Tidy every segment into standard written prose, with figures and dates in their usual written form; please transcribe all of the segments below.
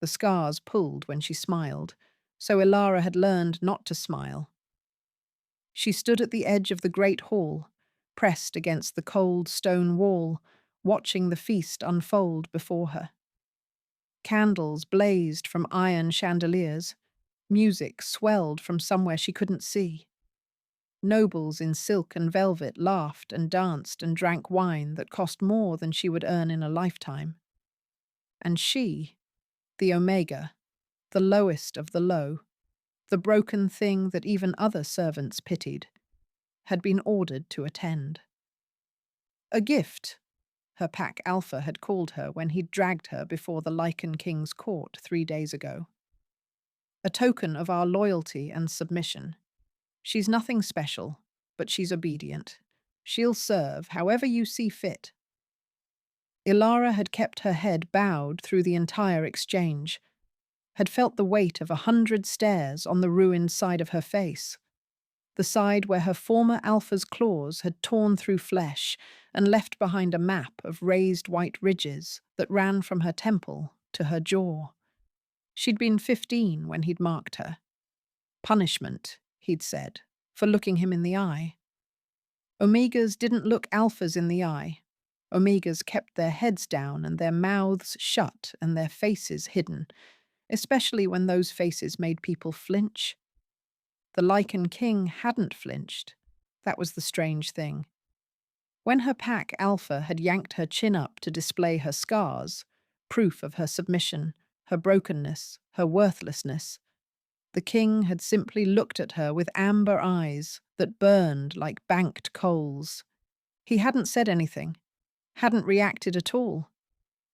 The scars pulled when she smiled, so Ilara had learned not to smile. She stood at the edge of the great hall, pressed against the cold stone wall, watching the feast unfold before her. Candles blazed from iron chandeliers. Music swelled from somewhere she couldn't see. Nobles in silk and velvet laughed and danced and drank wine that cost more than she would earn in a lifetime. And she, the Omega, the lowest of the low, the broken thing that even other servants pitied, had been ordered to attend. A gift, her pack Alpha had called her when he'd dragged her before the Lycan King's court 3 days ago. A token of our loyalty and submission. She's nothing special, but she's obedient. She'll serve however you see fit. Ilara had kept her head bowed through the entire exchange, had felt the weight of 100 stares on the ruined side of her face, the side where her former Alpha's claws had torn through flesh and left behind a map of raised white ridges that ran from her temple to her jaw. She'd been 15 when he'd marked her. Punishment, he'd said, for looking him in the eye. Omegas didn't look Alphas in the eye. Omegas kept their heads down and their mouths shut and their faces hidden, especially when those faces made people flinch. The Lycan King hadn't flinched. That was the strange thing. When her pack Alpha had yanked her chin up to display her scars, proof of her submission, her brokenness, her worthlessness, the king had simply looked at her with amber eyes that burned like banked coals. He hadn't said anything, hadn't reacted at all,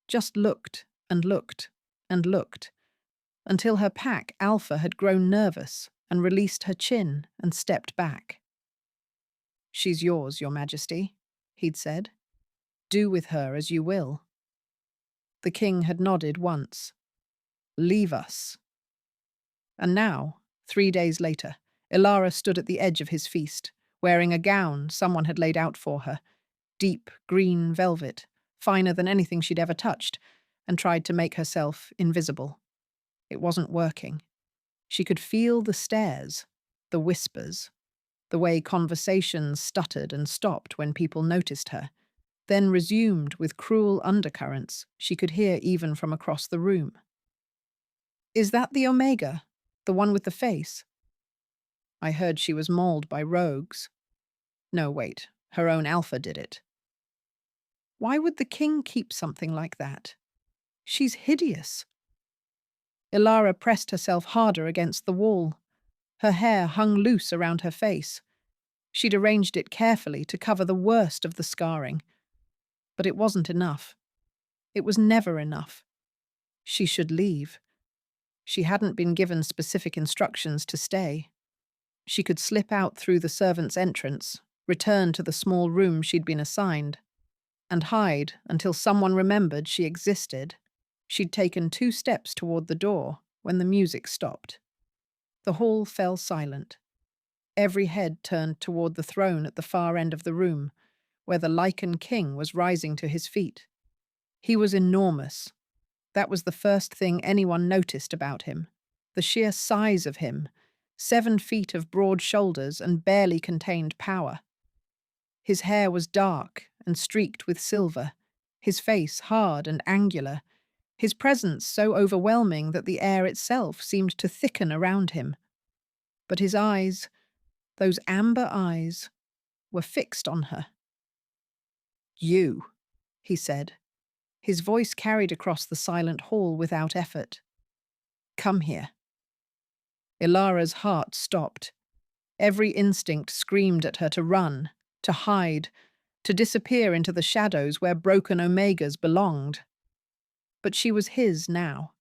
just looked and looked and looked, until her pack Alpha had grown nervous and released her chin and stepped back. "She's yours, Your Majesty," he'd said. "Do with her as you will." The king had nodded once. "Leave us." And now, 3 days later, Ilara stood at the edge of his feast, wearing a gown someone had laid out for her, deep green velvet, finer than anything she'd ever touched, and tried to make herself invisible. It wasn't working. She could feel the stares, the whispers, the way conversations stuttered and stopped when people noticed her, then resumed with cruel undercurrents she could hear even from across the room. "Is that the Omega? The one with the face? I heard she was mauled by rogues." No, wait, her own Alpha did it. Why would the king keep something like that? She's hideous. Ilara pressed herself harder against the wall. Her hair hung loose around her face. She'd arranged it carefully to cover the worst of the scarring. But it wasn't enough. It was never enough. She should leave. She hadn't been given specific instructions to stay. She could slip out through the servants' entrance, return to the small room she'd been assigned, and hide until someone remembered she existed. She'd taken 2 steps toward the door when the music stopped. The hall fell silent. Every head turned toward the throne at the far end of the room, where the Lycan King was rising to his feet. He was enormous. That was the first thing anyone noticed about him. The sheer size of him, 7 feet of broad shoulders and barely contained power. His hair was dark and streaked with silver, his face hard and angular, his presence so overwhelming that the air itself seemed to thicken around him. But his eyes, those amber eyes, were fixed on her. "You," he said. His voice carried across the silent hall without effort. "Come here." Ilara's heart stopped. Every instinct screamed at her to run, to hide, to disappear into the shadows where broken Omegas belonged. But she was his now,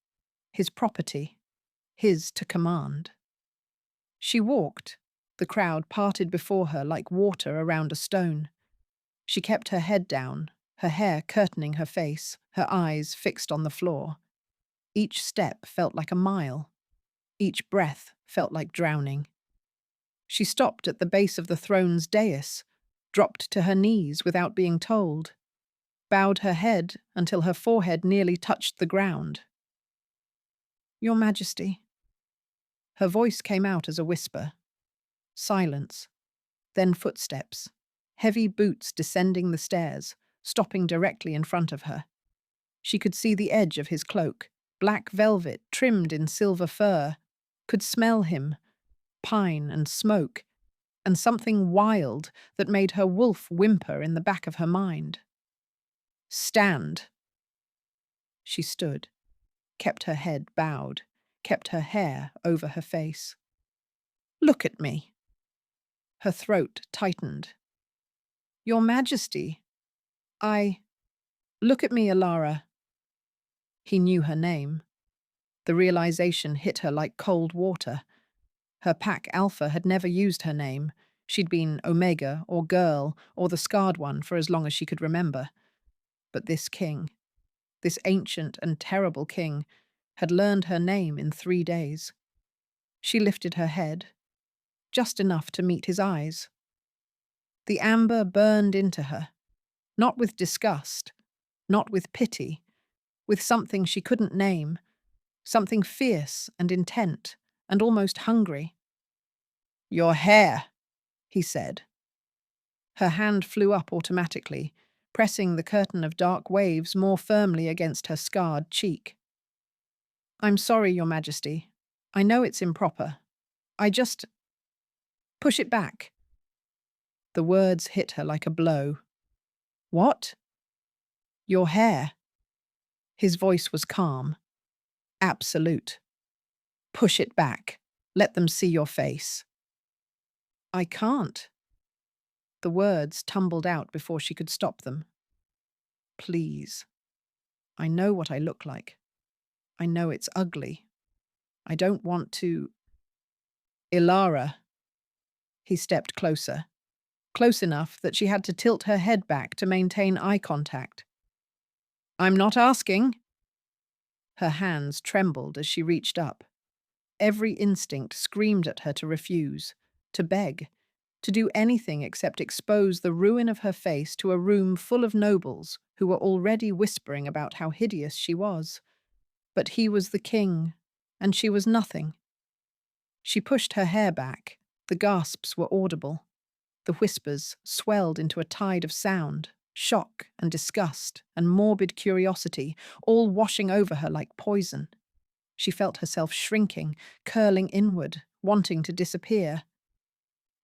his property, his to command. She walked. The crowd parted before her like water around a stone. She kept her head down, her hair curtaining her face, her eyes fixed on the floor. Each step felt like a mile. Each breath felt like drowning. She stopped at the base of the throne's dais, dropped to her knees without being told, bowed her head until her forehead nearly touched the ground. Your Majesty. Her voice came out as a whisper. Silence. Then footsteps. Heavy boots descending the stairs, stopping directly in front of her. She could see the edge of his cloak, black velvet trimmed in silver fur, could smell him, pine and smoke, and something wild that made her wolf whimper in the back of her mind. Stand. She stood, kept her head bowed, kept her hair over her face. Look at me. Her throat tightened. Your Majesty, Look at me, Alara. He knew her name. The realization hit her like cold water. Her pack Alpha had never used her name. She'd been Omega or Girl or the Scarred One for as long as she could remember. But this king, this ancient and terrible king, had learned her name in 3 days. She lifted her head, just enough to meet his eyes. The amber burned into her, not with disgust, not with pity, with something she couldn't name, something fierce and intent and almost hungry. Your hair, he said. Her hand flew up automatically, pressing the curtain of dark waves more firmly against her scarred cheek. I'm sorry, Your Majesty. I know it's improper. Push it back. The words hit her like a blow. What? Your hair. His voice was calm. Absolute. Push it back. Let them see your face. I can't. The words tumbled out before she could stop them. Please. I know what I look like. I know it's ugly. I don't want to. Ilara. He stepped closer, close enough that she had to tilt her head back to maintain eye contact. I'm not asking. Her hands trembled as she reached up. Every instinct screamed at her to refuse, to beg, to do anything except expose the ruin of her face to a room full of nobles who were already whispering about how hideous she was. But he was the king, and she was nothing. She pushed her hair back. The gasps were audible. The whispers swelled into a tide of sound, shock and disgust and morbid curiosity, all washing over her like poison. She felt herself shrinking, curling inward, wanting to disappear.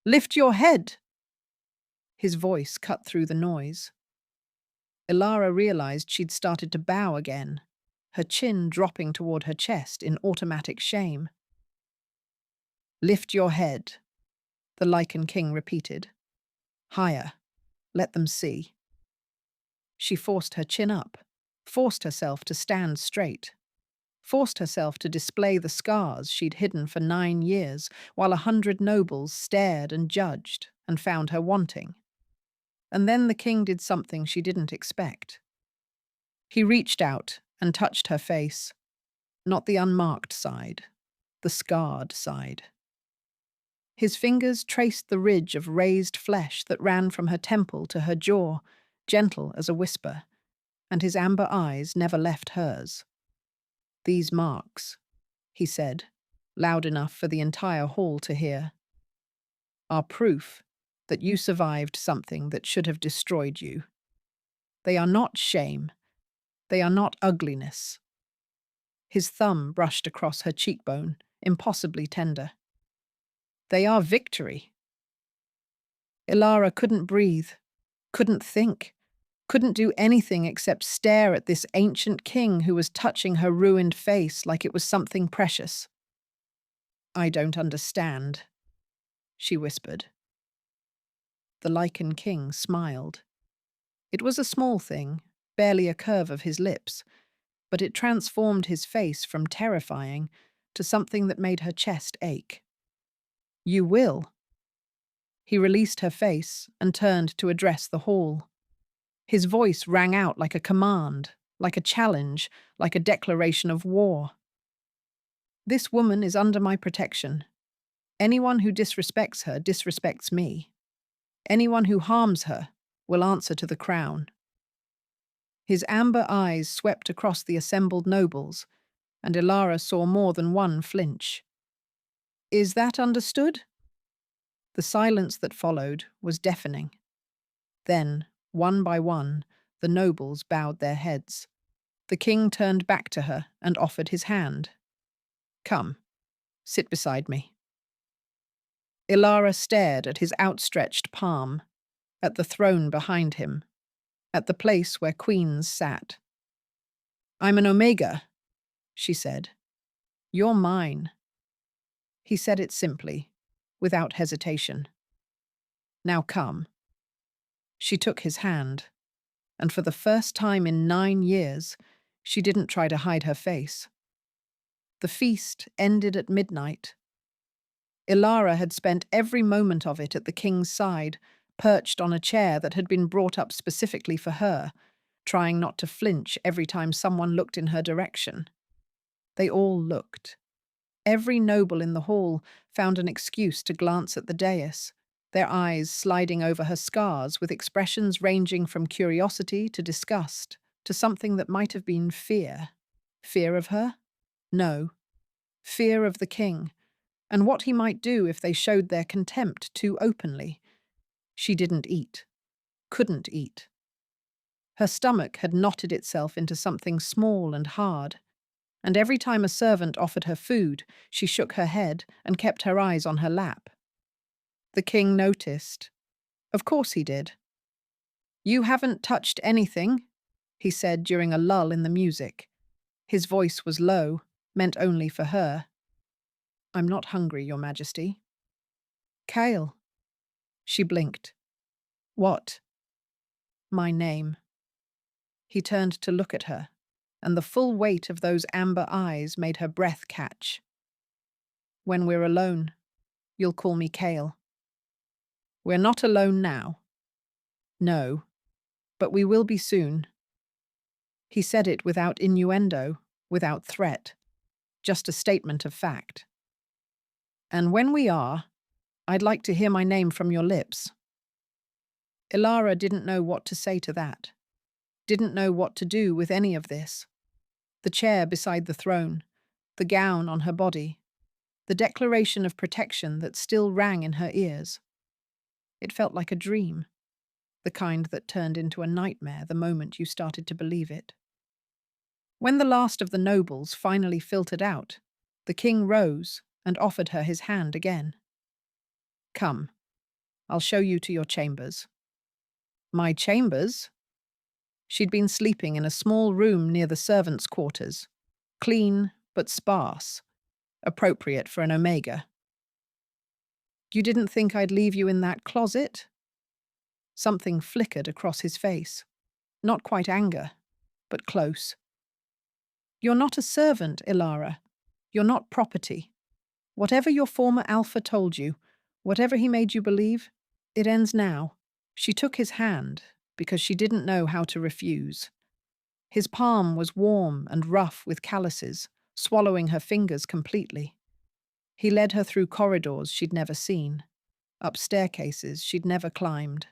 Lift your head! His voice cut through the noise. Ilara realized she'd started to bow again, her chin dropping toward her chest in automatic shame. Lift your head, the Lycan king repeated. Higher. Let them see. She forced her chin up, forced herself to stand straight, forced herself to display the scars she'd hidden for 9 years, while 100 nobles stared and judged and found her wanting. And then the king did something she didn't expect. He reached out and touched her face, not the unmarked side, the scarred side. His fingers traced the ridge of raised flesh that ran from her temple to her jaw, gentle as a whisper, and his amber eyes never left hers. These marks, he said, loud enough for the entire hall to hear, are proof that you survived something that should have destroyed you. They are not shame. They are not ugliness. His thumb brushed across her cheekbone, impossibly tender. They are victory. Ilara couldn't breathe, couldn't think, couldn't do anything except stare at this ancient king who was touching her ruined face like it was something precious. I don't understand, she whispered. The Lycan king smiled. It was a small thing, barely a curve of his lips, but it transformed his face from terrifying to something that made her chest ache. You will. He released her face and turned to address the hall. His voice rang out like a command, like a challenge, like a declaration of war. This woman is under my protection. Anyone who disrespects her disrespects me. Anyone who harms her will answer to the crown. His amber eyes swept across the assembled nobles, and Ilara saw more than one flinch. "Is that understood?" The silence that followed was deafening. Then, one by one, the nobles bowed their heads. The king turned back to her and offered his hand. "Come, sit beside me." Ilara stared at his outstretched palm, at the throne behind him, at the place where queens sat. "I'm an Omega," she said. "You're mine." He said it simply, without hesitation. "Now come." She took his hand, and for the first time in 9 years, she didn't try to hide her face. The feast ended at midnight. Ilara had spent every moment of it at the king's side, perched on a chair that had been brought up specifically for her, trying not to flinch every time someone looked in her direction. They all looked. Every noble in the hall found an excuse to glance at the dais, their eyes sliding over her scars with expressions ranging from curiosity to disgust to something that might have been fear. Fear of her? No. Fear of the king, and what he might do if they showed their contempt too openly. She didn't eat. Couldn't eat. Her stomach had knotted itself into something small and hard, and every time a servant offered her food, she shook her head and kept her eyes on her lap. The king noticed. Of course he did. "You haven't touched anything," he said during a lull in the music. His voice was low, meant only for her. "I'm not hungry, Your Majesty." "Kale." She blinked. "What?" "My name." He turned to look at her, and the full weight of those amber eyes made her breath catch. "When we're alone, you'll call me Kale." "We're not alone now." "No, but we will be soon." He said it without innuendo, without threat, just a statement of fact. "And when we are, I'd like to hear my name from your lips." Ilara didn't know what to say to that, didn't know what to do with any of this. The chair beside the throne, the gown on her body, the declaration of protection that still rang in her ears. It felt like a dream, the kind that turned into a nightmare the moment you started to believe it. When the last of the nobles finally filtered out, the king rose and offered her his hand again. "Come, I'll show you to your chambers." "My chambers?" She'd been sleeping in a small room near the servants' quarters, clean but sparse, appropriate for an Omega. "You didn't think I'd leave you in that closet?" Something flickered across his face. Not quite anger, but close. "You're not a servant, Ilara. You're not property. Whatever your former alpha told you, whatever he made you believe, it ends now." She took his hand because she didn't know how to refuse. His palm was warm and rough with calluses, swallowing her fingers completely. He led her through corridors she'd never seen, up staircases she'd never climbed,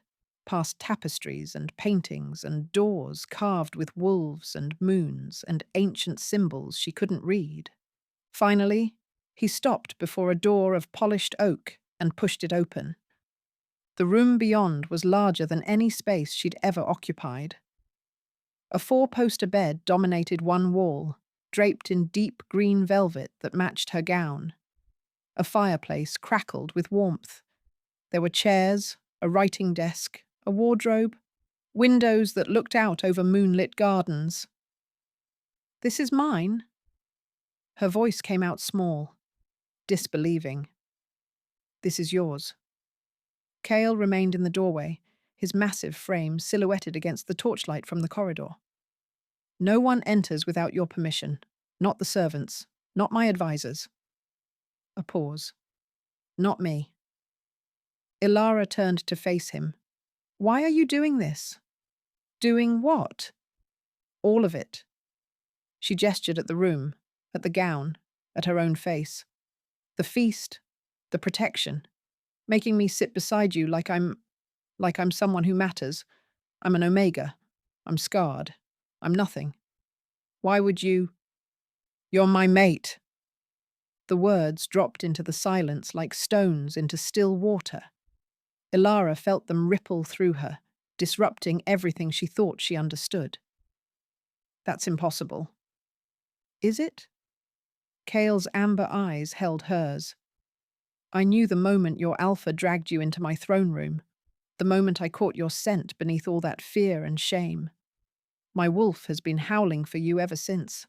past tapestries and paintings and doors carved with wolves and moons and ancient symbols she couldn't read. Finally, he stopped before a door of polished oak and pushed it open. The room beyond was larger than any space she'd ever occupied. A four-poster bed dominated one wall, draped in deep green velvet that matched her gown. A fireplace crackled with warmth. There were chairs, a writing desk, a wardrobe, windows that looked out over moonlit gardens. "This is mine?" Her voice came out small, disbelieving. "This is yours." Kale remained in the doorway, his massive frame silhouetted against the torchlight from the corridor. "No one enters without your permission. Not the servants. Not my advisors." A pause. "Not me." Ilara turned to face him. "Why are you doing this?" "Doing what?" "All of it." She gestured at the room, at the gown, at her own face. "The feast, the protection, making me sit beside you like I'm someone who matters. I'm an Omega. I'm scarred. I'm nothing. Why would you—" You're my mate." The words dropped into the silence like stones into still water. Ilara felt them ripple through her, disrupting everything she thought she understood. "That's impossible." "Is it?" Kale's amber eyes held hers. "I knew the moment your alpha dragged you into my throne room, the moment I caught your scent beneath all that fear and shame. My wolf has been howling for you ever since."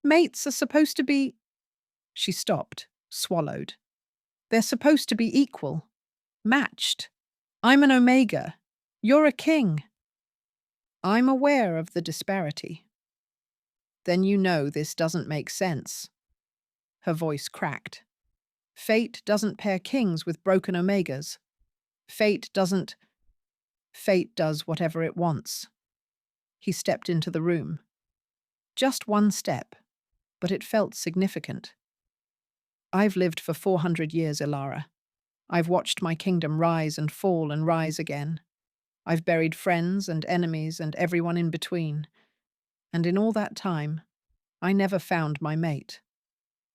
"Mates are supposed to be—" She stopped, swallowed. "They're supposed to be equal, matched. I'm an omega. You're a king." "I'm aware of the disparity." "Then you know this doesn't make sense." Her voice cracked. "Fate doesn't pair kings with broken omegas. Fate doesn't— Fate does whatever it wants." He stepped into the room. Just one step, but it felt significant. "I've lived for 400 years, Ilara. I've watched my kingdom rise and fall and rise again. I've buried friends and enemies and everyone in between. And in all that time, I never found my mate.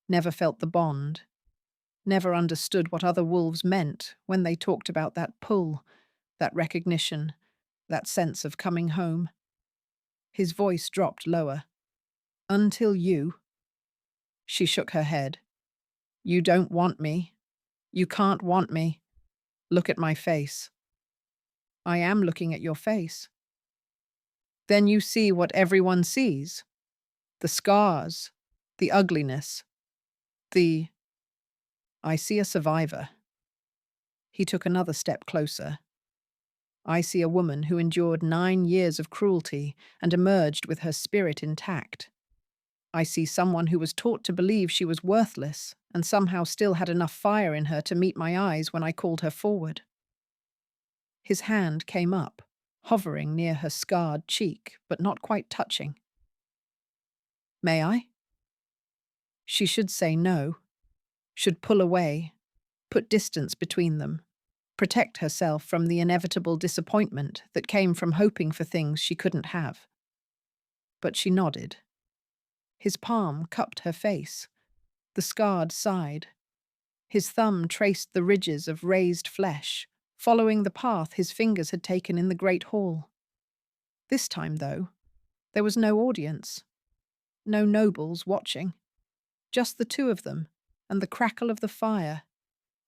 Never felt the bond. Never understood what other wolves meant when they talked about that pull, that recognition, that sense of coming home." His voice dropped lower. "Until you." She shook her head. "You don't want me. You can't want me. Look at my face." "I am looking at your face." "Then you see what everyone sees. The scars, the ugliness, the— I see a survivor." He took another step closer. "I see a woman who endured 9 years of cruelty and emerged with her spirit intact. I see someone who was taught to believe she was worthless and somehow still had enough fire in her to meet my eyes when I called her forward." His hand came up, hovering near her scarred cheek, but not quite touching. "May I?" She should say no, should pull away, put distance between them, protect herself from the inevitable disappointment that came from hoping for things she couldn't have. But she nodded. His palm cupped her face, the scarred side. His thumb traced the ridges of raised flesh, following the path his fingers had taken in the great hall. This time, though, there was no audience, no nobles watching, just the two of them, and the crackle of the fire,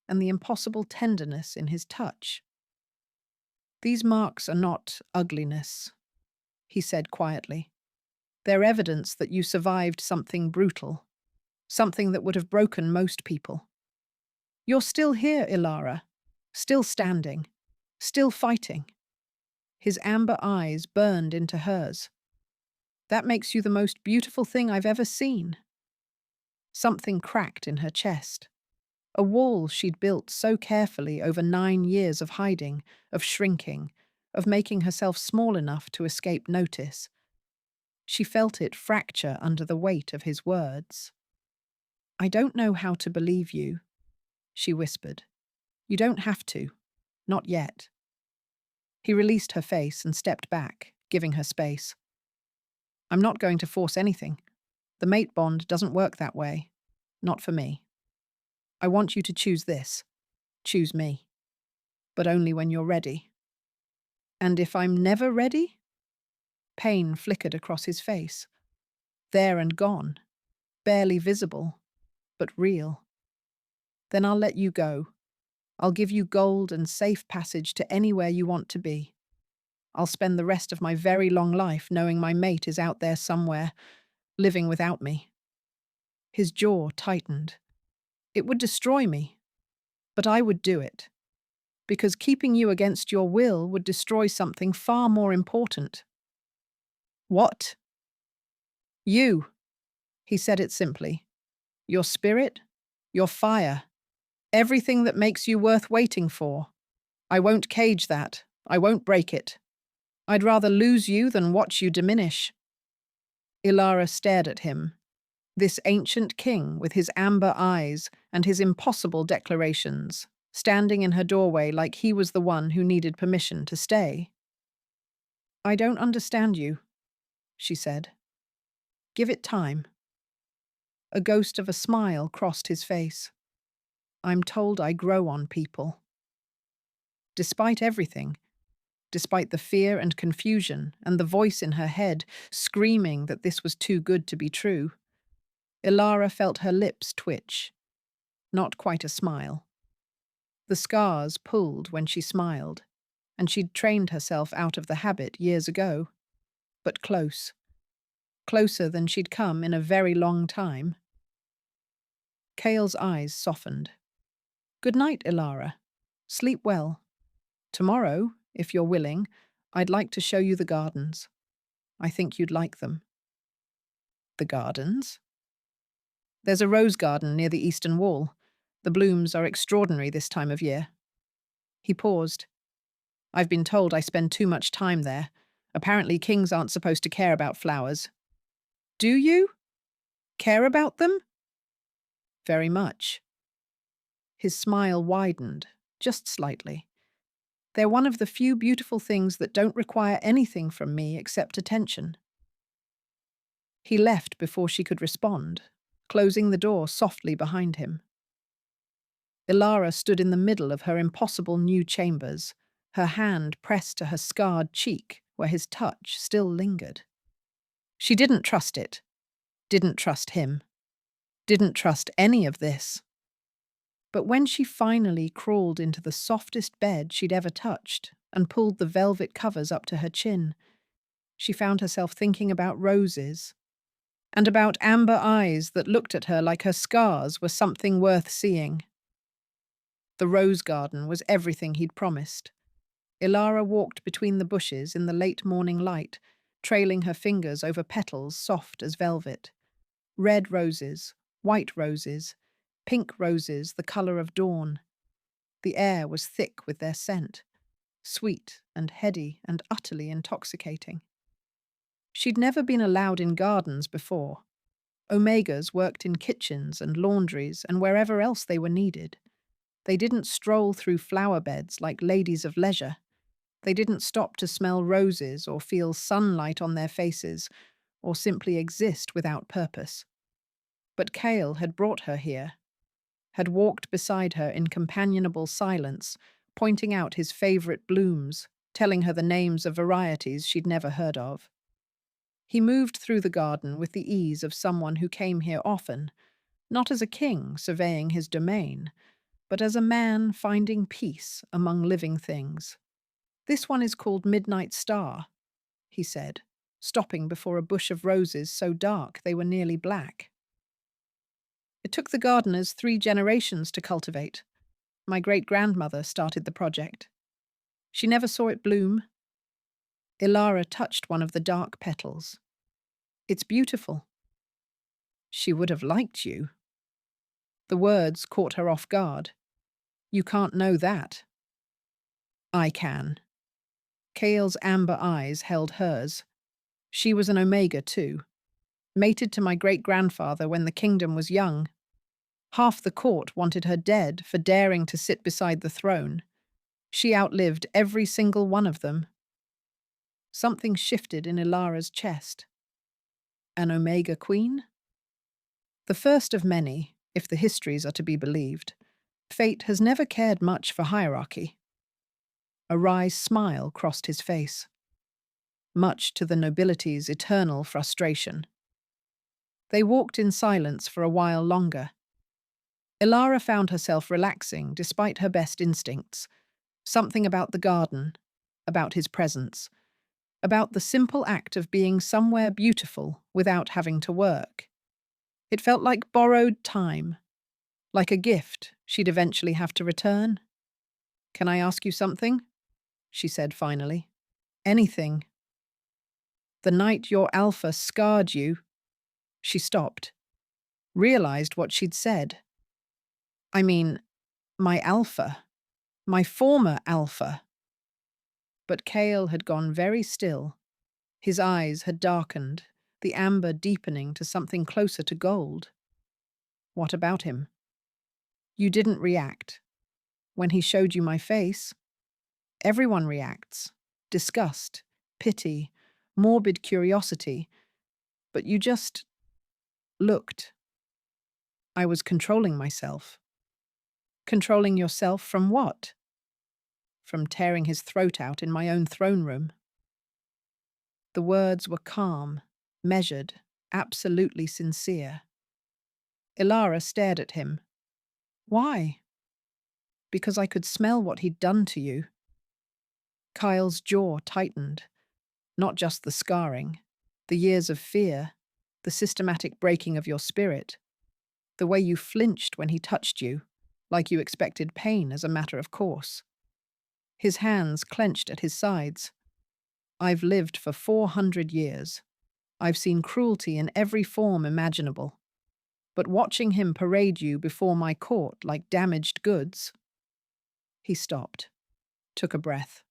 and the impossible tenderness in his touch. "These marks are not ugliness," he said quietly. "They're evidence that you survived something brutal, something that would have broken most people. You're still here, Ilara, still standing, still fighting." His amber eyes burned into hers. "That makes you the most beautiful thing I've ever seen." Something cracked in her chest. A wall she'd built so carefully over 9 years of hiding, of shrinking, of making herself small enough to escape notice. She felt it fracture under the weight of his words. "I don't know how to believe you," she whispered. "You don't have to. Not yet." He released her face and stepped back, giving her space. "I'm not going to force anything. The mate bond doesn't work that way. Not for me. I want you to choose this. Choose me. But only when you're ready." "And if I'm never ready?" Pain flickered across his face. There and gone. Barely visible, but real. "Then I'll let you go. I'll give you gold and safe passage to anywhere you want to be. I'll spend the rest of my very long life knowing my mate is out there somewhere, living without me." His jaw tightened. "It would destroy me, but I would do it. Because keeping you against your will would destroy something far more important." "What?" "You." He said it simply. "Your spirit, your fire, everything that makes you worth waiting for. I won't cage that. I won't break it. I'd rather lose you than watch you diminish." Ilara stared at him, this ancient king with his amber eyes and his impossible declarations, standing in her doorway like he was the one who needed permission to stay. "I don't understand you," she said. "Give it time." A ghost of a smile crossed his face. I'm told I grow on people. Despite everything, despite the fear and confusion and the voice in her head screaming that this was too good to be true, Ilara felt her lips twitch. Not quite a smile. The scars pulled when she smiled, and she'd trained herself out of the habit years ago. But close. Closer than she'd come in a very long time. Kale's eyes softened. Good night, Ilara. Sleep well. Tomorrow, if you're willing, I'd like to show you the gardens. I think you'd like them. The gardens? There's a rose garden near the eastern wall. The blooms are extraordinary this time of year. He paused. I've been told I spend too much time there. Apparently kings aren't supposed to care about flowers. Do you? Care about them? Very much. His smile widened, just slightly. They're one of the few beautiful things that don't require anything from me except attention. He left before she could respond, closing the door softly behind him. Ilara stood in the middle of her impossible new chambers, her hand pressed to her scarred cheek where his touch still lingered. She didn't trust it, didn't trust him, didn't trust any of this. But when she finally crawled into the softest bed she'd ever touched and pulled the velvet covers up to her chin, she found herself thinking about roses and about amber eyes that looked at her like her scars were something worth seeing. The rose garden was everything he'd promised. Ilara walked between the bushes in the late morning light, trailing her fingers over petals soft as velvet. Red roses, white roses, pink roses the colour of dawn. The air was thick with their scent, sweet and heady and utterly intoxicating. She'd never been allowed in gardens before. Omegas worked in kitchens and laundries and wherever else they were needed. They didn't stroll through flower beds like ladies of leisure. They didn't stop to smell roses or feel sunlight on their faces or simply exist without purpose. But Kale had brought her here, had walked beside her in companionable silence, pointing out his favourite blooms, telling her the names of varieties she'd never heard of. He moved through the garden with the ease of someone who came here often, not as a king surveying his domain, but as a man finding peace among living things. This one is called Midnight Star, he said, stopping before a bush of roses so dark they were nearly black. It took the gardeners 3 generations to cultivate. My great-grandmother started the project. She never saw it bloom. Ilara touched one of the dark petals. It's beautiful. She would have liked you. The words caught her off guard. You can't know that. I can. Kale's amber eyes held hers. She was an Omega too, mated to my great-grandfather when the kingdom was young. Half the court wanted her dead for daring to sit beside the throne. She outlived every single one of them. Something shifted in Ilara's chest. An Omega queen? The first of many, if the histories are to be believed. Fate has never cared much for hierarchy. A wry smile crossed his face, much to the nobility's eternal frustration. They walked in silence for a while longer. Ilara found herself relaxing despite her best instincts. Something about the garden, about his presence, about the simple act of being somewhere beautiful without having to work. It felt like borrowed time, like a gift she'd eventually have to return. Can I ask you something? She said finally. Anything. The night your alpha scarred you. She stopped, realized what she'd said. I mean, my alpha, my former alpha. But Kale had gone very still. His eyes had darkened, the amber deepening to something closer to gold. What about him? You didn't react. When he showed you my face, everyone reacts. Disgust, pity, morbid curiosity. But you just looked. I was controlling myself. Controlling yourself from what? From tearing his throat out in my own throne room. The words were calm, measured, absolutely sincere. Ilara stared at him. Why? Because I could smell what he'd done to you. Kyle's jaw tightened. Not just the scarring, the years of fear, the systematic breaking of your spirit, the way you flinched when he touched you, like you expected pain as a matter of course. His hands clenched at his sides. I've lived for 400 years. I've seen cruelty in every form imaginable. But watching him parade you before my court like damaged goods... He stopped, took a breath.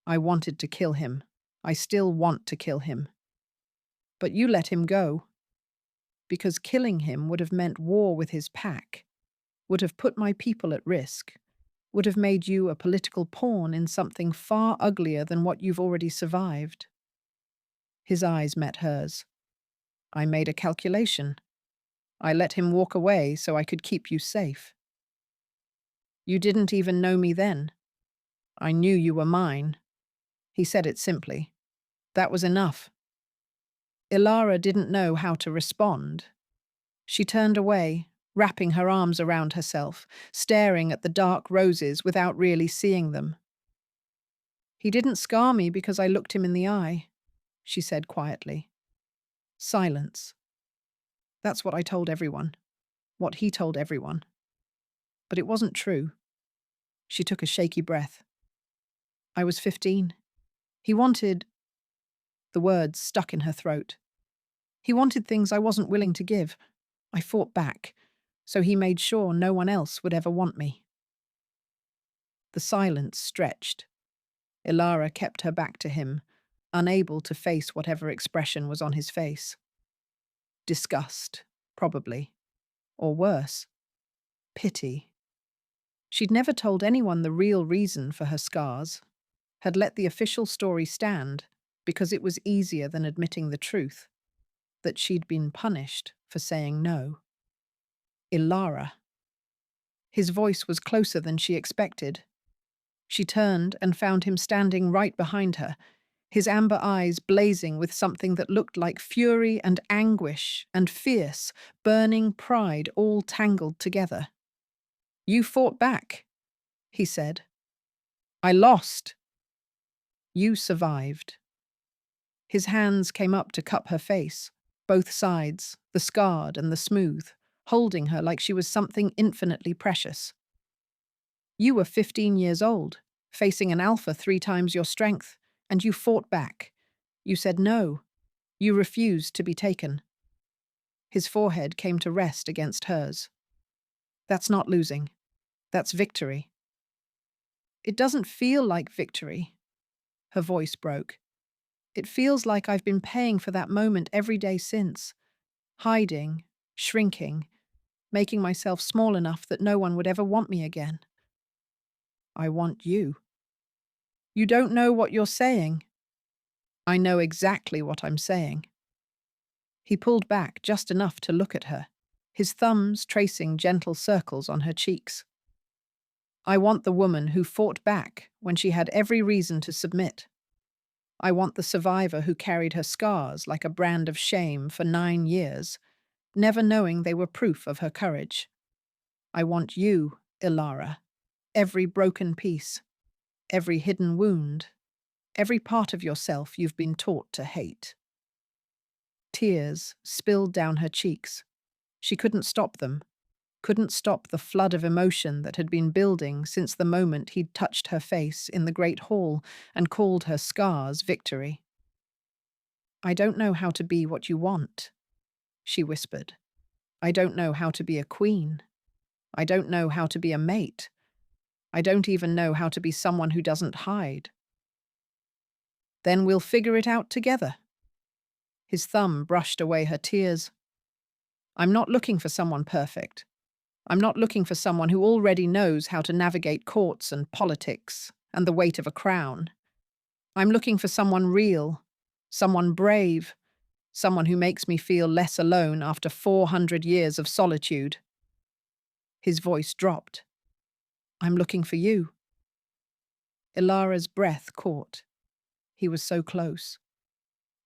I wanted to kill him. I still want to kill him. But you let him go. Because killing him would have meant war with his pack, would have put my people at risk, would have made you a political pawn in something far uglier than what you've already survived. His eyes met hers. I made a calculation. I let him walk away so I could keep you safe. You didn't even know me then. I knew you were mine. He said it simply. That was enough. Ilara didn't know how to respond. She turned away, wrapping her arms around herself, staring at the dark roses without really seeing them. He didn't scar me because I looked him in the eye, she said quietly. Silence. That's what I told everyone. What he told everyone. But it wasn't true. She took a shaky breath. I was 15. He wanted... The words stuck in her throat. He wanted things I wasn't willing to give. I fought back, so he made sure no one else would ever want me. The silence stretched. Ilara kept her back to him, unable to face whatever expression was on his face. Disgust, probably. Or worse, pity. She'd never told anyone the real reason for her scars, had let the official story stand because it was easier than admitting the truth, that she'd been punished for saying no. Ilara. His voice was closer than she expected. She turned and found him standing right behind her, his amber eyes blazing with something that looked like fury and anguish and fierce, burning pride all tangled together. You fought back, he said. I lost. You survived. His hands came up to cup her face, both sides, the scarred and the smooth, holding her like she was something infinitely precious. You were 15 years old, facing an alpha 3 times your strength, and you fought back. You said no. You refused to be taken. His forehead came to rest against hers. That's not losing. That's victory. It doesn't feel like victory. Her voice broke. It feels like I've been paying for that moment every day since. Hiding, shrinking, making myself small enough that no one would ever want me again. I want you. You don't know what you're saying. I know exactly what I'm saying. He pulled back just enough to look at her, his thumbs tracing gentle circles on her cheeks. I want the woman who fought back when she had every reason to submit. I want the survivor who carried her scars like a brand of shame for 9 years, never knowing they were proof of her courage. I want you, Ilara, every broken piece, every hidden wound, every part of yourself you've been taught to hate. Tears spilled down her cheeks. She couldn't stop them, couldn't stop the flood of emotion that had been building since the moment he'd touched her face in the great hall and called her scars victory. I don't know how to be what you want, she whispered. I don't know how to be a queen. I don't know how to be a mate. I don't even know how to be someone who doesn't hide. Then we'll figure it out together. His thumb brushed away her tears. I'm not looking for someone perfect. I'm not looking for someone who already knows how to navigate courts and politics and the weight of a crown. I'm looking for someone real, someone brave, Someone who makes me feel less alone after 400 years of solitude. His voice dropped. I'm looking for you. Ilara's breath caught. He was so close.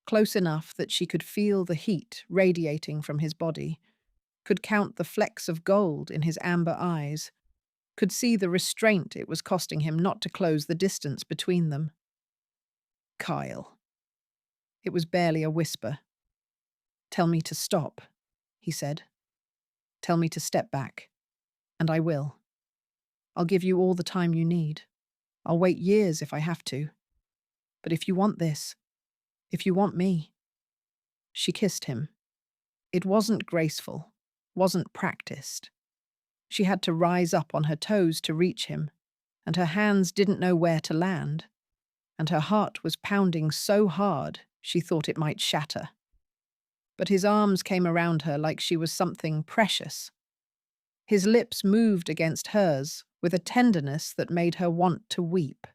Close enough that she could feel the heat radiating from his body, could count the flecks of gold in his amber eyes, could see the restraint it was costing him not to close the distance between them. Kyle. It was barely a whisper. Tell me to stop, he said. Tell me to step back. And I will. I'll give you all the time you need. I'll wait years if I have to. But if you want this, if you want me. She kissed him. It wasn't graceful, wasn't practiced. She had to rise up on her toes to reach him, and her hands didn't know where to land, and her heart was pounding so hard she thought it might shatter. But his arms came around her like she was something precious. His lips moved against hers with a tenderness that made her want to weep.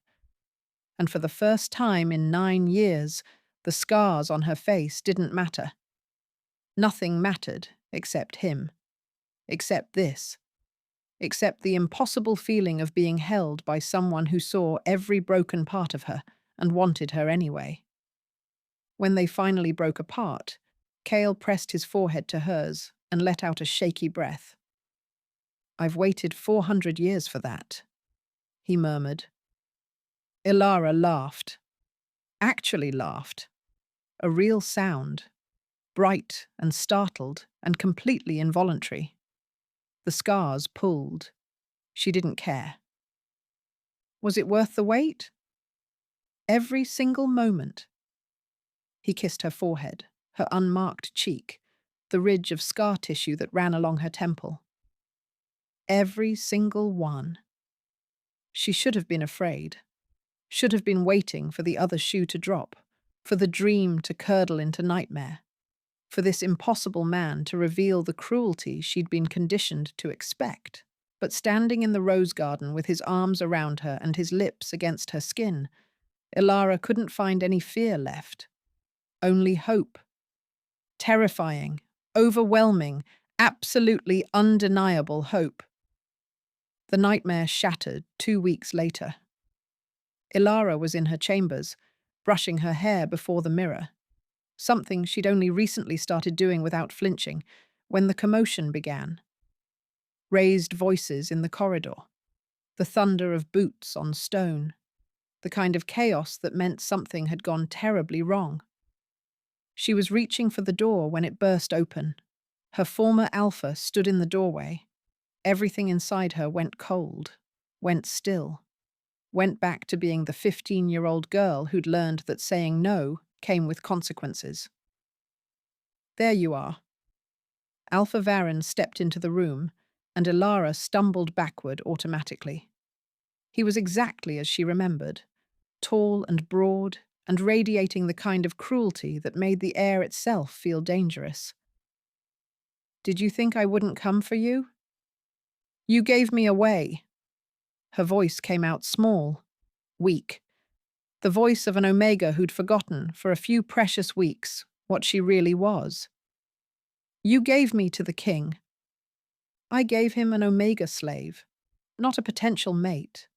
And for the first time in 9 years, the scars on her face didn't matter. Nothing mattered except him, except this, except the impossible feeling of being held by someone who saw every broken part of her and wanted her anyway. When they finally broke apart, Cale pressed his forehead to hers and let out a shaky breath. I've waited 400 years for that, he murmured. Ilara laughed. Actually laughed. A real sound. Bright and startled and completely involuntary. The scars pulled. She didn't care. Was it worth the wait? Every single moment. He kissed her forehead, her unmarked cheek, the ridge of scar tissue that ran along her temple. Every single one. She should have been afraid, should have been waiting for the other shoe to drop, for the dream to curdle into nightmare, for this impossible man to reveal the cruelty she'd been conditioned to expect. But standing in the rose garden with his arms around her and his lips against her skin, Ilara couldn't find any fear left. Only hope. Terrifying, overwhelming, absolutely undeniable hope. The nightmare shattered 2 weeks later. Ilara was in her chambers, brushing her hair before the mirror, something she'd only recently started doing without flinching, when the commotion began. Raised voices in the corridor, the thunder of boots on stone, the kind of chaos that meant something had gone terribly wrong. She was reaching for the door when it burst open. Her former alpha stood in the doorway. Everything inside her went cold, went still, went back to being the 15-year-old girl who'd learned that saying no came with consequences. There you are. Alpha Varen stepped into the room, and Ilara stumbled backward automatically. He was exactly as she remembered, tall and broad, and radiating the kind of cruelty that made the air itself feel dangerous. Did you think I wouldn't come for you? You gave me away. Her voice came out small, weak. The voice of an Omega who'd forgotten, for a few precious weeks, what she really was. You gave me to the king. I gave him an Omega slave, not a potential mate.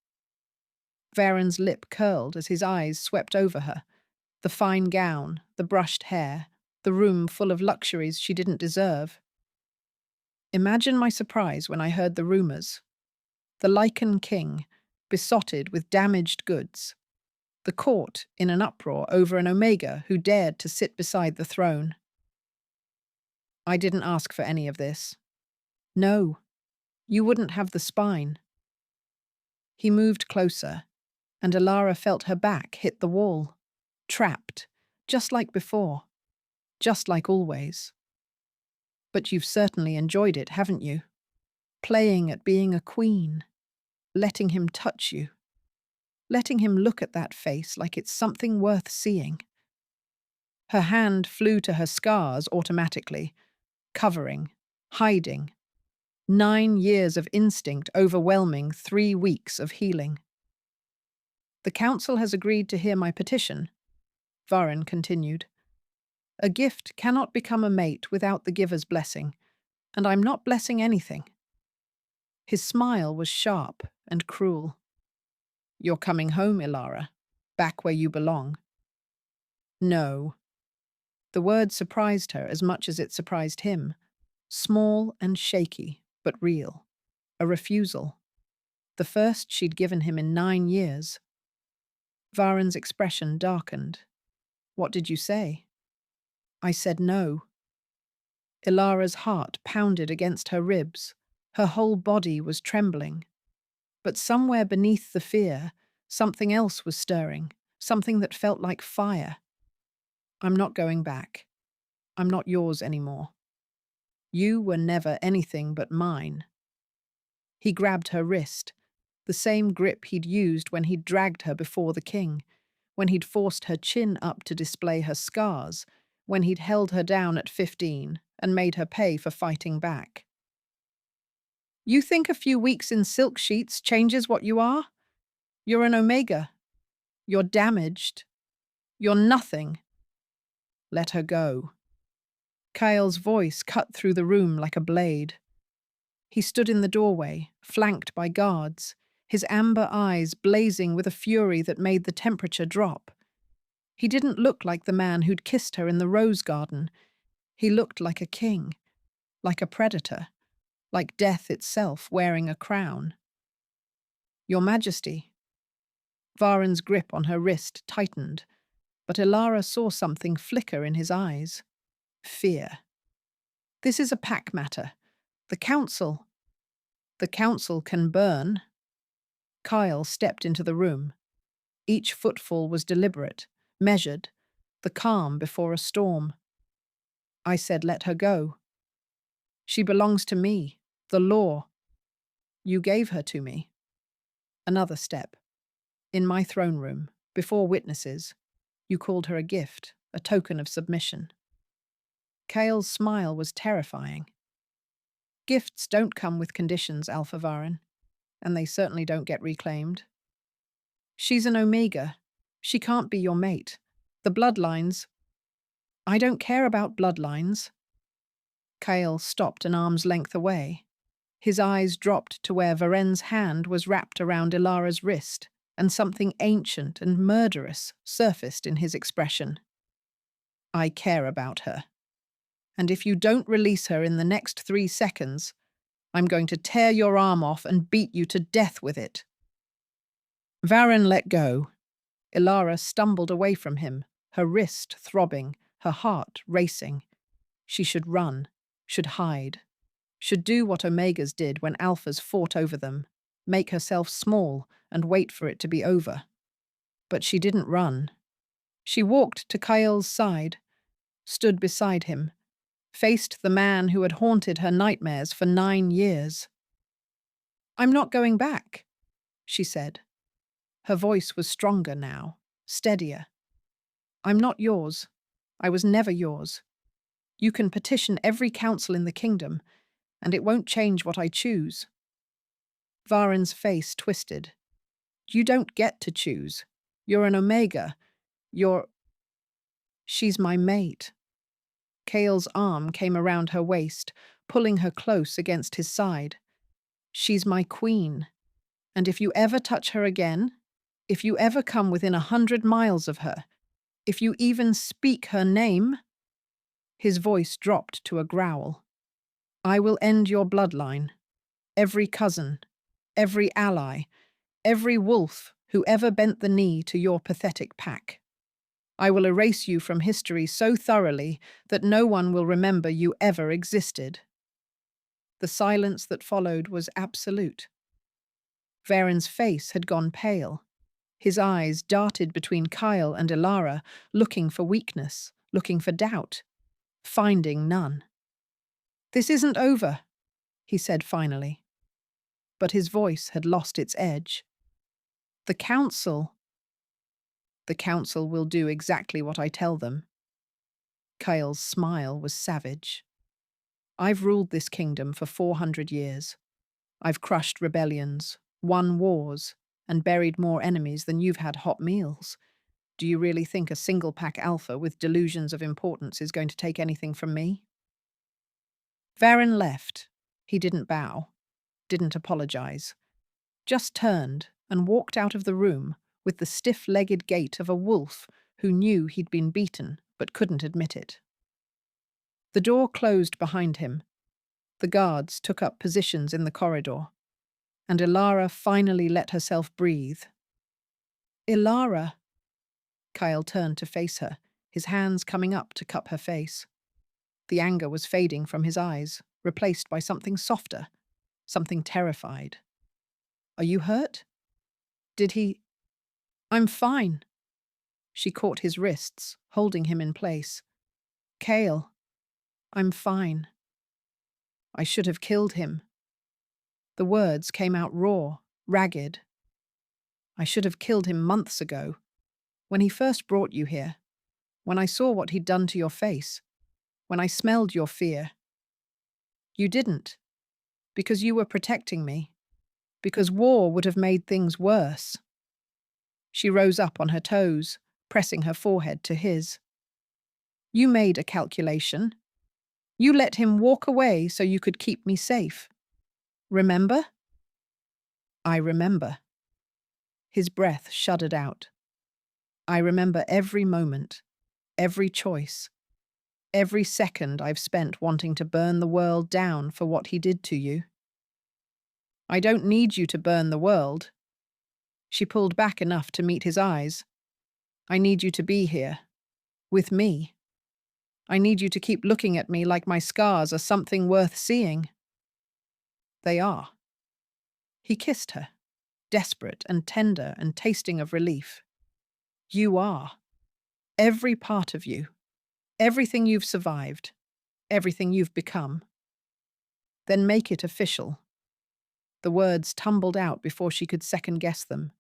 Varen's lip curled as his eyes swept over her. The fine gown, the brushed hair, the room full of luxuries she didn't deserve. Imagine my surprise when I heard the rumors. The Lycan king, besotted with damaged goods. The court in an uproar over an Omega who dared to sit beside the throne. I didn't ask for any of this. No, you wouldn't have the spine. He moved closer, and Ilara felt her back hit the wall. Trapped, just like before, just like always. But you've certainly enjoyed it, haven't you? Playing at being a queen, letting him touch you, letting him look at that face like it's something worth seeing. Her hand flew to her scars automatically, covering, hiding. 9 years of instinct overwhelming 3 weeks of healing. The council has agreed to hear my petition, Varen continued. A gift cannot become a mate without the giver's blessing, and I'm not blessing anything. His smile was sharp and cruel. You're coming home, Ilara, back where you belong. No. The word surprised her as much as it surprised him. Small and shaky, but real. A refusal. The first she'd given him in 9 years. Varen's expression darkened. What did you say? I said no. Ilara's heart pounded against her ribs. Her whole body was trembling. But somewhere beneath the fear, something else was stirring, something that felt like fire. I'm not going back. I'm not yours anymore. You were never anything but mine. He grabbed her wrist, the same grip he'd used when he'd dragged her before the king, when he'd forced her chin up to display her scars, when he'd held her down at 15 and made her pay for fighting back. You think a few weeks in silk sheets changes what you are? You're an omega. You're damaged. You're nothing. Let her go. Kyle's voice cut through the room like a blade. He stood in the doorway, flanked by guards, his amber eyes blazing with a fury that made the temperature drop. He didn't look like the man who'd kissed her in the rose garden. He looked like a king, like a predator, like death itself wearing a crown. Your Majesty. Varen's grip on her wrist tightened, but Ilara saw something flicker in his eyes. Fear. This is a pack matter. The council can burn. Kyle stepped into the room. Each footfall was deliberate, measured, the calm before a storm. I said, let her go. She belongs to me, the law. You gave her to me. Another step. In my throne room, before witnesses, you called her a gift, a token of submission. Kale's smile was terrifying. Gifts don't come with conditions, Alpha Varen, and they certainly don't get reclaimed. She's an omega. She can't be your mate. The bloodlines. I don't care about bloodlines. Kale stopped an arm's length away. His eyes dropped to where Varen's hand was wrapped around Ilara's wrist, and something ancient and murderous surfaced in his expression. I care about her. And if you don't release her in the next 3 seconds, I'm going to tear your arm off and beat you to death with it. Varen let go. Ilara stumbled away from him, her wrist throbbing, her heart racing. She should run, should hide, should do what Omegas did when Alphas fought over them, make herself small and wait for it to be over. But she didn't run. She walked to Kyle's side, stood beside him, faced the man who had haunted her nightmares for 9 years. I'm not going back, she said. Her voice was stronger now, steadier. I'm not yours. I was never yours. You can petition every council in the kingdom, and it won't change what I choose. Varen's face twisted. You don't get to choose. You're an omega. She's my mate. Kale's arm came around her waist, pulling her close against his side. She's my queen. And if you ever touch her again, if you ever come within 100 miles of her, if you even speak her name, his voice dropped to a growl. I will end your bloodline. Every cousin, every ally, every wolf who ever bent the knee to your pathetic pack. I will erase you from history so thoroughly that no one will remember you ever existed. The silence that followed was absolute. Varen's face had gone pale. His eyes darted between Kyle and Ilara, looking for weakness, looking for doubt, finding none. This isn't over, he said finally. But his voice had lost its edge. The council will do exactly what I tell them. Kyle's smile was savage. I've ruled this kingdom for 400 years. I've crushed rebellions, won wars, and buried more enemies than you've had hot meals. Do you really think a single-pack alpha with delusions of importance is going to take anything from me? Varen left. He didn't bow, didn't apologize, just turned and walked out of the room with the stiff-legged gait of a wolf who knew he'd been beaten but couldn't admit it. The door closed behind him. The guards took up positions in the corridor, and Ilara finally let herself breathe. Ilara! Kyle turned to face her, his hands coming up to cup her face. The anger was fading from his eyes, replaced by something softer, something terrified. Are you hurt? Did he… I'm fine. She caught his wrists, holding him in place. Kale, I'm fine. I should have killed him. The words came out raw, ragged. I should have killed him months ago, when he first brought you here, when I saw what he'd done to your face, when I smelled your fear. You didn't, because you were protecting me, because war would have made things worse. She rose up on her toes, pressing her forehead to his. You made a calculation. You let him walk away so you could keep me safe. Remember? I remember. His breath shuddered out. I remember every moment, every choice, every second I've spent wanting to burn the world down for what he did to you. I don't need you to burn the world. She pulled back enough to meet his eyes. I need you to be here, with me. I need you to keep looking at me like my scars are something worth seeing. They are. He kissed her, desperate and tender and tasting of relief. You are. Every part of you. Everything you've survived. Everything you've become. Then make it official. The words tumbled out before she could second-guess them.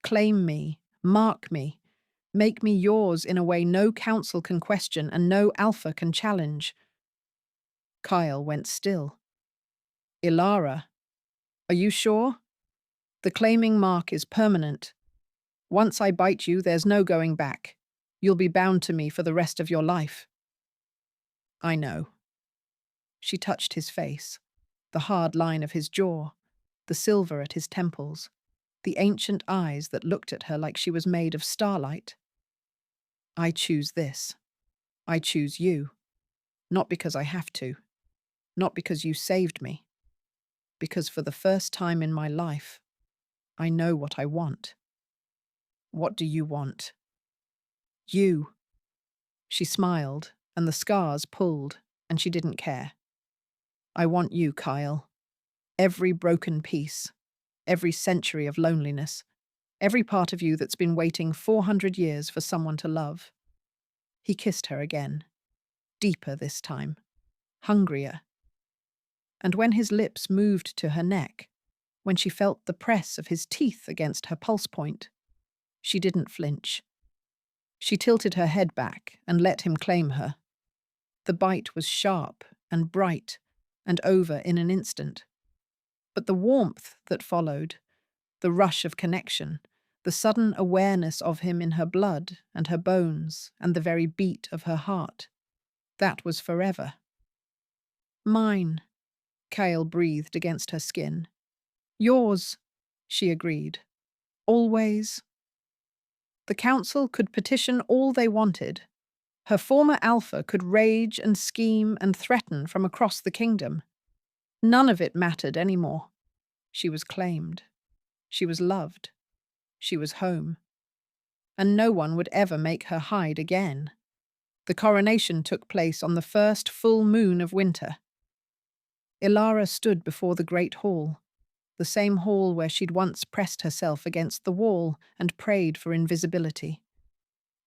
Claim me. Mark me. Make me yours in a way no council can question and no alpha can challenge. Kyle went still. Ilara, are you sure? The claiming mark is permanent. Once I bite you, there's no going back. You'll be bound to me for the rest of your life. I know. She touched his face, the hard line of his jaw, the silver at his temples, the ancient eyes that looked at her like she was made of starlight. I choose this. I choose you. Not because I have to. Not because you saved me. Because for the first time in my life, I know what I want. What do you want? You. She smiled, and the scars pulled, and she didn't care. I want you, Kyle. Every broken piece, every century of loneliness, every part of you that's been waiting 400 years for someone to love. He kissed her again, deeper this time, hungrier. And when his lips moved to her neck, when she felt the press of his teeth against her pulse point, she didn't flinch. She tilted her head back and let him claim her. The bite was sharp and bright and over in an instant. But the warmth that followed, the rush of connection, the sudden awareness of him in her blood and her bones and the very beat of her heart, that was forever. Mine, Kyle breathed against her skin. Yours, she agreed. Always. The council could petition all they wanted. Her former alpha could rage and scheme and threaten from across the kingdom. None of it mattered anymore. She was claimed. She was loved. She was home. And no one would ever make her hide again. The coronation took place on the first full moon of winter. Ilara stood before the great hall, the same hall where she'd once pressed herself against the wall and prayed for invisibility.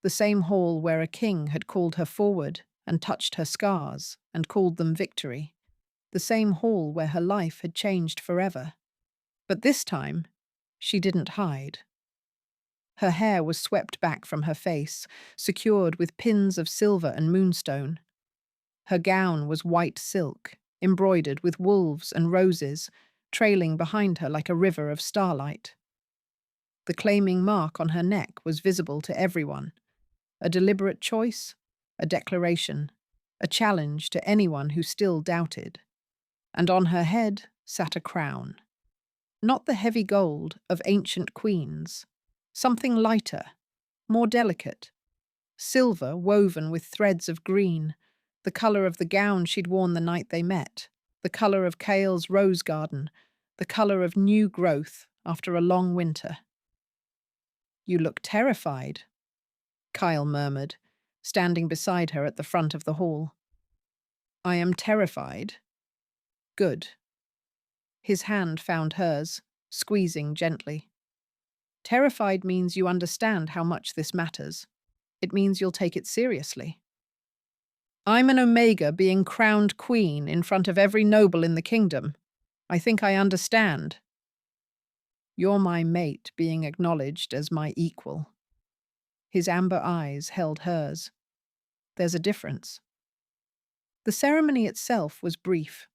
The same hall where a king had called her forward and touched her scars and called them victory. The same hall where her life had changed forever. But this time, she didn't hide. Her hair was swept back from her face, secured with pins of silver and moonstone. Her gown was white silk, embroidered with wolves and roses, trailing behind her like a river of starlight. The claiming mark on her neck was visible to everyone, A deliberate choice, a declaration, a challenge to anyone who still doubted. And on her head sat a crown. Not the heavy gold of ancient queens, something lighter, more delicate, silver woven with threads of green, the colour of the gown she'd worn the night they met, the colour of Cale's rose garden, the colour of new growth after a long winter. "You look terrified," Kyle murmured, standing beside her at the front of the hall. "I am terrified." "Good." His hand found hers, squeezing gently. "Terrified means you understand how much this matters. It means you'll take it seriously." "I'm an Omega being crowned queen in front of every noble in the kingdom. I think I understand." "You're my mate being acknowledged as my equal." His amber eyes held hers. "There's a difference." The ceremony itself was brief.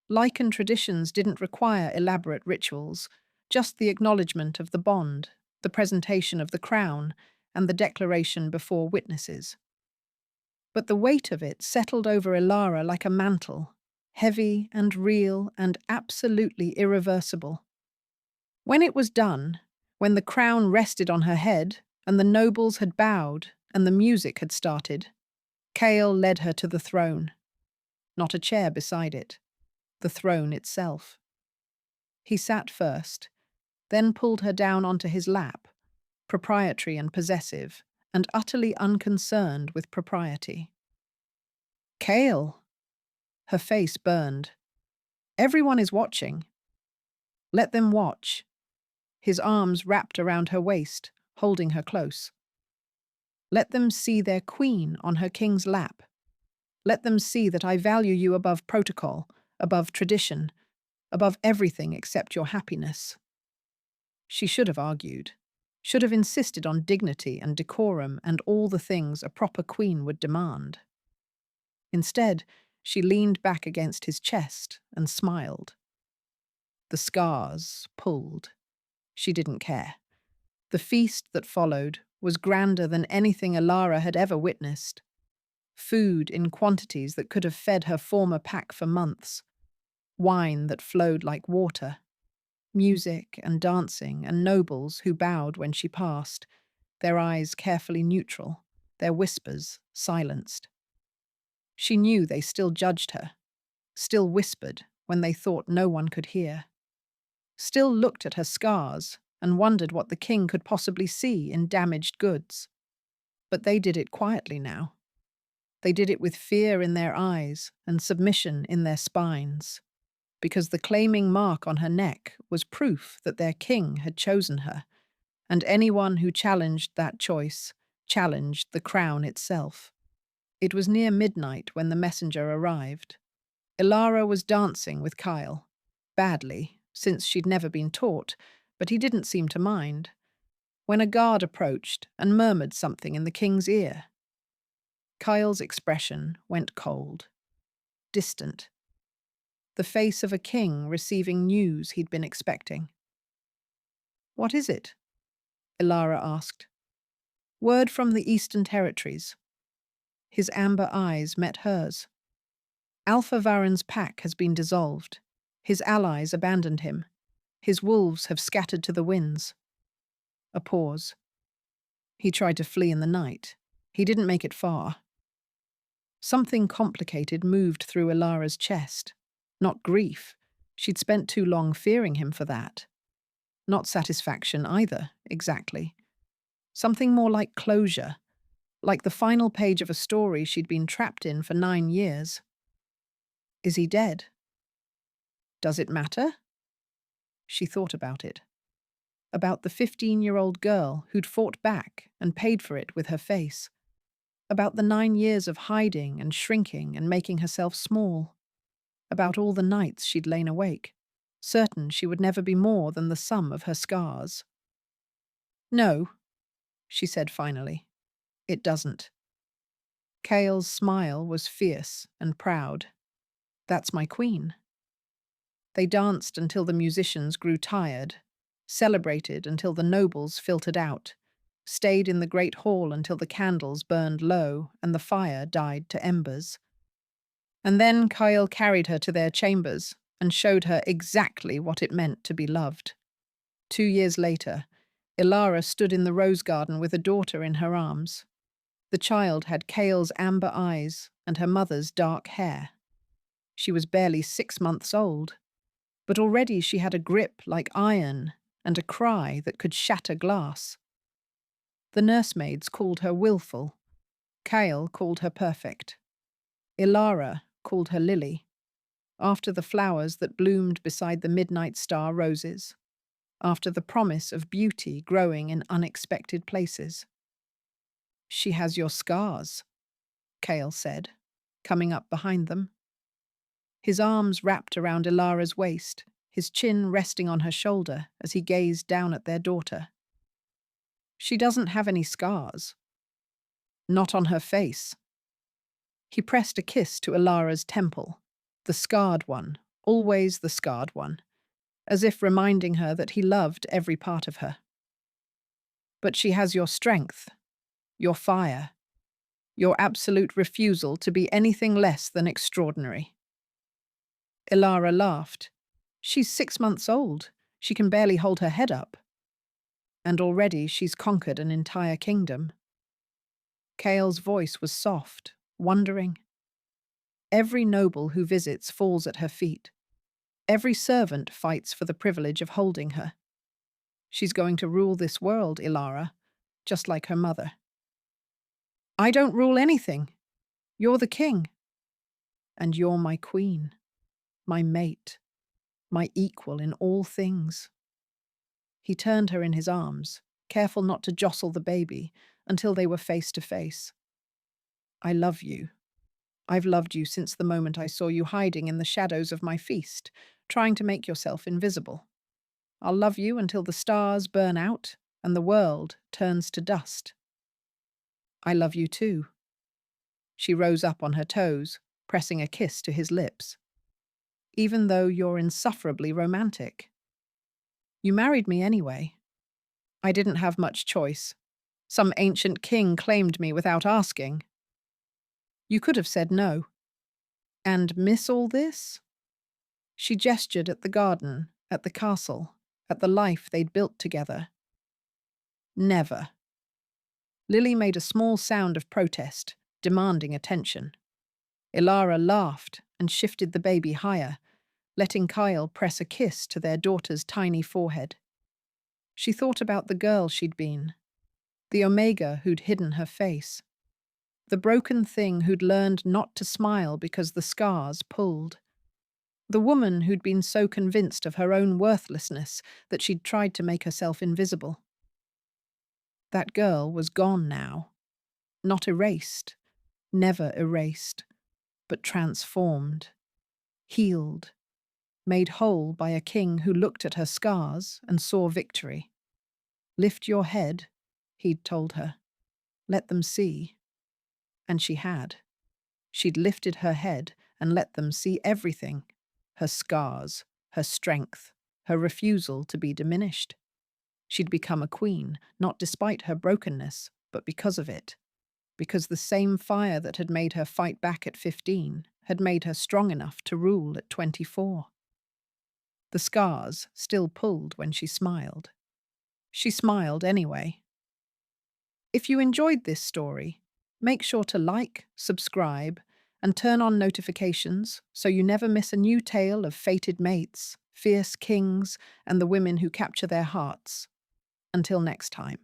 Lycan traditions didn't require elaborate rituals, just the acknowledgement of the bond, the presentation of the crown, and the declaration before witnesses. But the weight of it settled over Ilara like a mantle, heavy and real and absolutely irreversible. When it was done, when the crown rested on her head, and the nobles had bowed, and the music had started, Cale led her to the throne. Not a chair beside it, the throne itself. He sat first, then pulled her down onto his lap, proprietary and possessive, and utterly unconcerned with propriety. "Cale!" Her face burned. "Everyone is watching." "Let them watch." His arms wrapped around her waist, holding her close. "Let them see their queen on her king's lap. Let them see that I value you above protocol, above tradition, above everything except your happiness." She should have argued, should have insisted on dignity and decorum and all the things a proper queen would demand. Instead, she leaned back against his chest and smiled. The scars pulled. She didn't care. The feast that followed was grander than anything Ilara had ever witnessed. Food in quantities that could have fed her former pack for months. Wine that flowed like water. Music and dancing and nobles who bowed when she passed, their eyes carefully neutral, their whispers silenced. She knew they still judged her, still whispered when they thought no one could hear, still looked at her scars and wondered what the king could possibly see in damaged goods. But they did it quietly now. They did it with fear in their eyes and submission in their spines, because the claiming mark on her neck was proof that their king had chosen her, and anyone who challenged that choice challenged the crown itself. It was near midnight when the messenger arrived. Ilara was dancing with Kyle. Badly, since she'd never been taught, but he didn't seem to mind. When a guard approached and murmured something in the king's ear, Kyle's expression went cold, distant. The face of a king receiving news he'd been expecting. "What is it?" Ilara asked. "Word from the Eastern Territories." His amber eyes met hers. Alpha Varen's pack has been dissolved. His allies abandoned him. His wolves have scattered to the winds. A pause. He tried to flee in the night. He didn't make it far. Something complicated moved through Ilara's chest. Not grief. She'd spent too long fearing him for that. Not satisfaction either, exactly. Something more like closure, like the final page of a story she'd been trapped in for 9 years. Is he dead? Does it matter? She thought about it. About the 15-year-old girl who'd fought back and paid for it with her face. About the 9 years of hiding and shrinking and making herself small. About all the nights she'd lain awake, certain she would never be more than the sum of her scars. "No," she said finally. "It doesn't." Cale's smile was fierce and proud. "That's my queen." They danced until the musicians grew tired, celebrated until the nobles filtered out, stayed in the great hall until the candles burned low and the fire died to embers. And then Kyle carried her to their chambers and showed her exactly what it meant to be loved. 2 years later, Ilara stood in the rose garden with a daughter in her arms. The child had Kale's amber eyes and her mother's dark hair. She was barely 6 months old, but already she had a grip like iron and a cry that could shatter glass. The nursemaids called her willful. Kale called her perfect. Ilara called her Lily, after the flowers that bloomed beside the midnight star roses, after the promise of beauty growing in unexpected places. "She has your scars," Kale said, coming up behind them. His arms wrapped around Ilara's waist, his chin resting on her shoulder as he gazed down at their daughter. "She doesn't have any scars. Not on her face." He pressed a kiss to Ilara's temple, the scarred one, always the scarred one, as if reminding her that he loved every part of her. "But she has your strength, your fire, your absolute refusal to be anything less than extraordinary." Ilara laughed. "She's 6 months old. She can barely hold her head up. And already she's conquered an entire kingdom." Kale's voice was soft, wondering. "Every noble who visits falls at her feet. Every servant fights for the privilege of holding her. She's going to rule this world, Ilara, just like her mother." "I don't rule anything. You're the king. And you're my queen, my mate, my equal in all things." He turned her in his arms, careful not to jostle the baby, until they were face to face. "I love you. I've loved you since the moment I saw you hiding in the shadows of my feast, trying to make yourself invisible. I'll love you until the stars burn out and the world turns to dust." "I love you too." She rose up on her toes, pressing a kiss to his lips. "Even though you're insufferably romantic. You married me anyway. I didn't have much choice. Some ancient king claimed me without asking. You could have said no. And miss all this?" She gestured at the garden, at the castle, at the life they'd built together. "Never." Lily made a small sound of protest, demanding attention. Ilara laughed and shifted the baby higher, letting Kyle press a kiss to their daughter's tiny forehead. She thought about the girl she'd been, the Omega who'd hidden her face, the broken thing who'd learned not to smile because the scars pulled, the woman who'd been so convinced of her own worthlessness that she'd tried to make herself invisible. That girl was gone now, not erased, never erased, but transformed, healed, made whole by a king who looked at her scars and saw victory. "Lift your head," he'd told her. "Let them see." And she had. She'd lifted her head and let them see everything: her scars, her strength, her refusal to be diminished. She'd become a queen, not despite her brokenness, but because of it. Because the same fire that had made her fight back at 15 had made her strong enough to rule at 24. The scars still pulled when she smiled. She smiled anyway. If you enjoyed this story, make sure to like, subscribe, and turn on notifications so you never miss a new tale of fated mates, fierce kings, and the women who capture their hearts. Until next time.